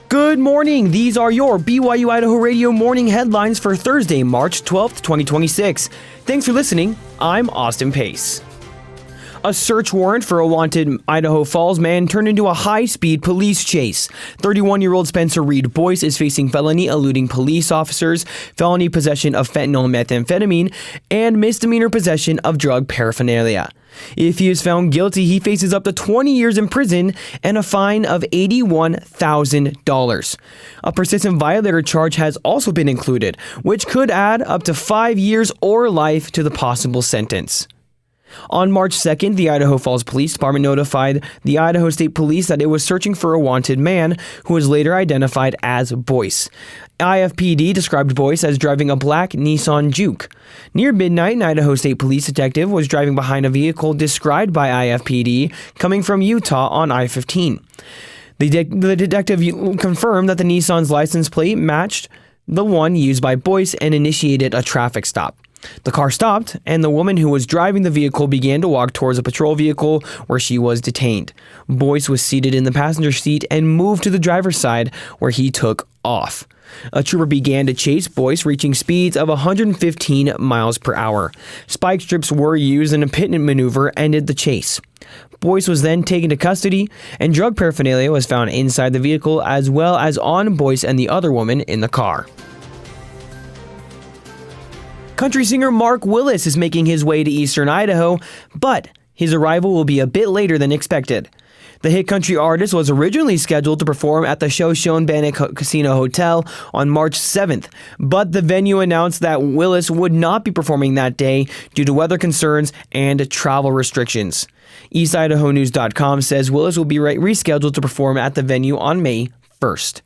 Good morning. These are your BYU-Idaho Radio morning headlines for Thursday, March 12th, 2026. Thanks for listening. I'm Austin Pace. A search warrant for a wanted Idaho Falls man turned into a high-speed police chase. 31-year-old Spencer Reed Boyce is facing felony eluding police officers, felony possession of fentanyl methamphetamine, and misdemeanor possession of drug paraphernalia. If he is found guilty, he faces up to 20 years in prison and a fine of $81,000. A persistent violator charge has also been included, which could add up to 5 years or life to the possible sentence. On March 2nd, the Idaho Falls Police Department notified the Idaho State Police that it was searching for a wanted man who was later identified as Boyce. IFPD described Boyce as driving a black Nissan Juke. Near midnight, an Idaho State Police detective was driving behind a vehicle described by IFPD coming from Utah on I-15. The detective confirmed that the Nissan's license plate matched the one used by Boyce and initiated a traffic stop. The car stopped, and the woman who was driving the vehicle began to walk towards a patrol vehicle where she was detained. Boyce was seated in the passenger seat and moved to the driver's side where he took off. A trooper began to chase Boyce, reaching speeds of 115 miles per hour. Spike strips were used and a pit maneuver ended the chase. Boyce was then taken to custody, and drug paraphernalia was found inside the vehicle as well as on Boyce and the other woman in the car. Country singer Mark Willis is making his way to Eastern Idaho, but his arrival will be a bit later than expected. The hit country artist was originally scheduled to perform at the Shoshone Bannock Casino Hotel on March 7th, but the venue announced that Willis would not be performing that day due to weather concerns and travel restrictions. EastIdahoNews.com says Willis will be rescheduled to perform at the venue on May 1st.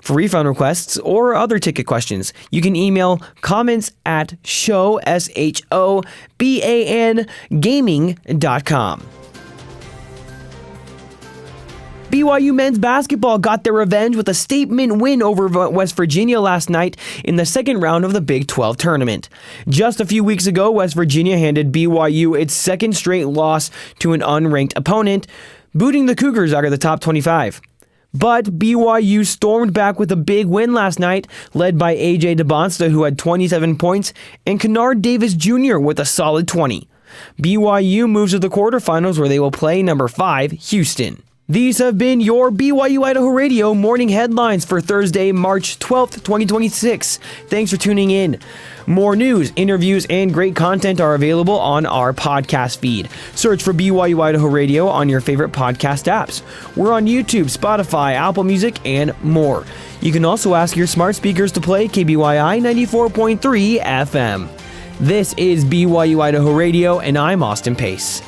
For refund requests or other ticket questions, you can email comments@shobanggaming.com. BYU men's basketball got their revenge with a statement win over West Virginia last night in the second round of the Big 12 tournament. Just a few weeks ago, West Virginia handed BYU its second straight loss to an unranked opponent, booting the Cougars out of the top 25. But BYU stormed back with a big win last night, led by A.J. DeBonsta, who had 27 points, and Kennard Davis Jr. with a solid 20. BYU moves to the quarterfinals where they will play number 5, Houston. These have been your BYU-Idaho Radio morning headlines for Thursday, March 12th, 2026. Thanks for tuning in. More news, interviews, and great content are available on our podcast feed. Search for BYU-Idaho Radio on your favorite podcast apps. We're on YouTube, Spotify, Apple Music, and more. You can also ask your smart speakers to play KBYI 94.3 FM. This is BYU-Idaho Radio, and I'm Austin Pace.